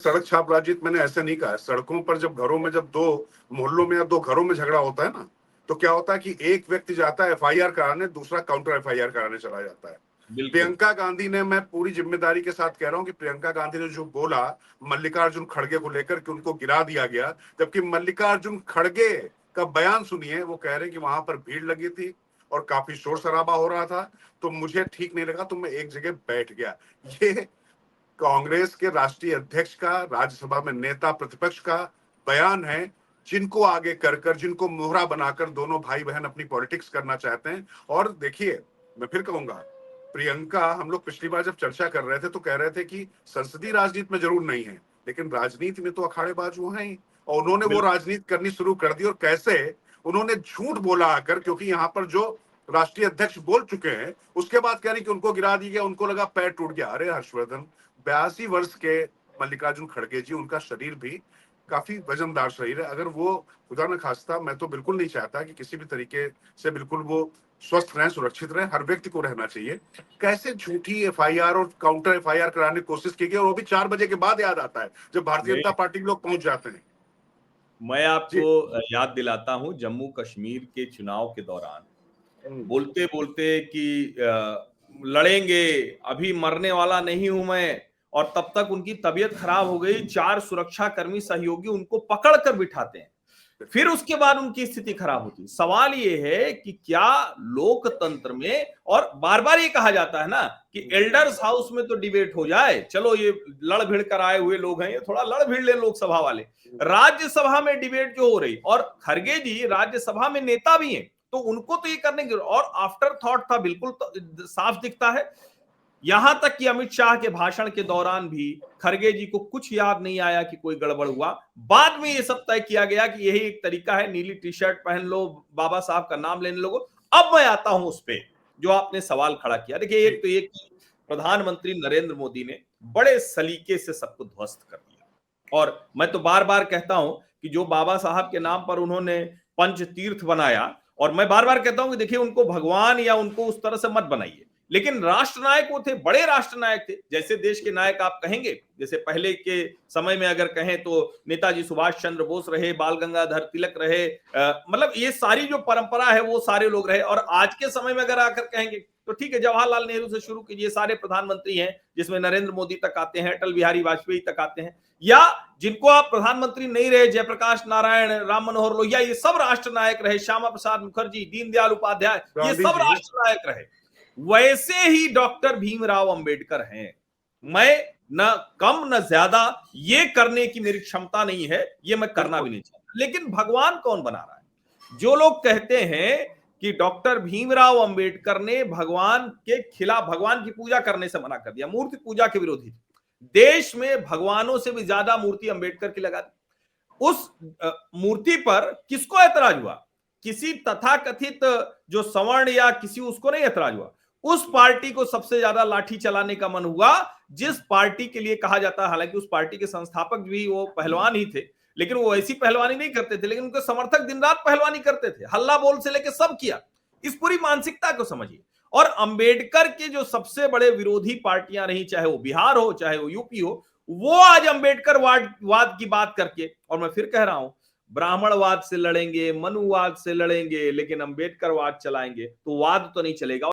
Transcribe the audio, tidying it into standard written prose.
सड़क छाप राजनीति मैंने ऐसे नहीं कहा है। सड़कों पर जब घरों में, जब दो मोहल्लों में या दो घरों में झगड़ा होता है ना, तो क्या होता है कि एक व्यक्ति जाता है एफआईआर कराने, दूसरा काउंटर एफआईआर कराने चला जाता है। बिल्कुल। प्रियंका गांधी ने, मैं पूरी जिम्मेदारी के साथ कह रहा हूं कि प्रियंका गांधी ने जो बोला मल्लिकार्जुन खड़गे को लेकर कि उनको गिरा दिया गया, जबकि मल्लिकार्जुन खड़गे का बयान सुनिए, वो कह रहे हैं कि वहां पर भीड़ लगी थी और काफी शोर शराबा हो रहा था, तो मुझे ठीक नहीं लगा, तो मैं एक जगह बैठ गया। ये कांग्रेस के राष्ट्रीय अध्यक्ष का, राज्यसभा में नेता प्रतिपक्ष का बयान है, जिनको आगे कर जिनको मोहरा बनाकर दोनों भाई बहन अपनी पॉलिटिक्स करना चाहते हैं। और देखिए, मैं फिर कहूंगा, प्रियंका, हम लोग पिछली बार जब चर्चा कर रहे थे तो कह रहे थे कि संसदीय राजनीति में जरूर नहीं है, लेकिन राजनीति में तो अखाड़ेबाज वो हैं ही, और उन्होंने वो राजनीति करनी शुरू कर दी। और कैसे उन्होंने झूठ बोला आकर, क्योंकि यहाँ पर जो राष्ट्रीय अध्यक्ष बोल चुके हैं, उसके बाद कह रही कि उनको गिरा दी गया, उनको लगा पैर टूट गया। अरे हर्षवर्धन, 82 वर्ष के मल्लिकार्जुन खड़गे जी, उनका शरीर भी काफी वजनदार शरीर है। अगर वो, खुदा न खास्ता, मैं तो बिल्कुल नहीं चाहता कि किसी भी तरीके से बिल्कुल वो स्वस्थ रहें, सुरक्षित रहें, हर व्यक्ति को रहना चाहिए। कैसे झूठी एफआईआर और काउंटर एफआईआर कराने की कोशिश की गई, और वो भी 4 बजे के बाद याद आता है, जब भारतीय जनता पार्टी के लोग पहुंच जाते हैं। मैं आपको जी। याद दिलाता हूं, जम्मू कश्मीर के चुनाव के दौरान हम्म। बोलते बोलते कि लड़ेंगे, अभी मरने वाला नहीं हूं मैं, और तब तक उनकी तबीयत खराब हो गई, 4 सुरक्षाकर्मी सहयोगी उनको पकड़ कर बिठाते हैं, फिर उसके बाद उनकी स्थिति खराब होती है। सवाल ये है कि क्या लोकतंत्र में, और बार बार ये कहा जाता है ना कि एल्डर्स हाउस में तो डिबेट हो जाए, चलो ये लड़ भिड़ कर आए हुए लोग हैं, ये थोड़ा लड़ भिड़ ले लोकसभा वाले, राज्यसभा में डिबेट जो हो रही, और खड़गे जी राज्यसभा में नेता भी हैं, तो उनको तो ये करने की, और आफ्टर थॉट था, बिल्कुल तो साफ दिखता है। यहां तक कि अमित शाह के भाषण के दौरान भी खड़गे जी को कुछ याद नहीं आया कि कोई गड़बड़ हुआ। बाद में यह सब तय किया गया कि यही एक तरीका है, नीली टी शर्ट पहन लो, बाबा साहब का नाम लेने लगो। अब मैं आता हूं उस पे जो आपने सवाल खड़ा किया। देखिए, एक तो एक प्रधानमंत्री नरेंद्र मोदी ने बड़े सलीके से सबको ध्वस्त कर दिया, और मैं तो बार बार कहता हूं कि जो बाबा साहब के नाम पर उन्होंने पंच तीर्थ बनाया, और मैं बार बार कहता हूं कि देखिए, उनको भगवान या उनको उस तरह से मत बनाइए, लेकिन राष्ट्र नायक वो थे, बड़े राष्ट्र नायक थे। जैसे देश के नायक आप कहेंगे, जैसे पहले के समय में अगर कहें तो नेताजी सुभाष चंद्र बोस रहे, बाल गंगाधर तिलक रहे, मतलब ये सारी जो परंपरा है वो सारे लोग रहे। और आज के समय में अगर आकर कहेंगे तो ठीक है, जवाहरलाल नेहरू से शुरू कीजिए, सारे प्रधानमंत्री हैं, जिसमें नरेंद्र मोदी तक आते हैं, अटल बिहारी वाजपेयी तक आते हैं, या जिनको आप प्रधानमंत्री नहीं रहे, जयप्रकाश नारायण, राम मनोहर लोहिया, ये सब राष्ट्र नायक रहे, श्यामा प्रसाद मुखर्जी, दीनदयाल उपाध्याय, ये सब राष्ट्र नायक रहे। वैसे ही डॉक्टर भीमराव अंबेडकर हैं। मैं न कम न ज्यादा ये करने की मेरी क्षमता नहीं है, ये मैं करना भी नहीं चाहता, लेकिन भगवान कौन बना रहा है? जो लोग कहते हैं कि डॉक्टर भीमराव अंबेडकर ने भगवान के खिलाफ, भगवान की पूजा करने से मना कर दिया, मूर्ति पूजा के विरोधी, देश में भगवानों से भी ज्यादा मूर्ति अंबेडकर की लगा दी। उस मूर्ति पर किसको ऐतराज हुआ? किसी तथाकथित जो सवर्ण या किसी, उसको नहीं ऐतराज हुआ। उस पार्टी को सबसे ज्यादा लाठी चलाने का मन हुआ, जिस पार्टी के लिए कहा जाता है, हालांकि उस पार्टी के संस्थापक भी वो पहलवान ही थे, लेकिन वो ऐसी पहलवानी नहीं करते थे, लेकिन उनके समर्थक दिन रात पहलवानी करते थे, हल्ला बोल से लेकर सब किया। इस पूरी मानसिकता को समझिए। और अंबेडकर के जो सबसे बड़े विरोधी पार्टियां रही, चाहे वो बिहार हो, चाहे वो यूपी हो, वो आज अंबेडकर वाद की बात करके, और मैं फिर कह रहा हूं, ब्राह्मणवाद से लड़ेंगे, मनुवाद से लड़ेंगे, लेकिन अंबेडकर वाद चलाएंगे तो वाद तो नहीं चलेगा।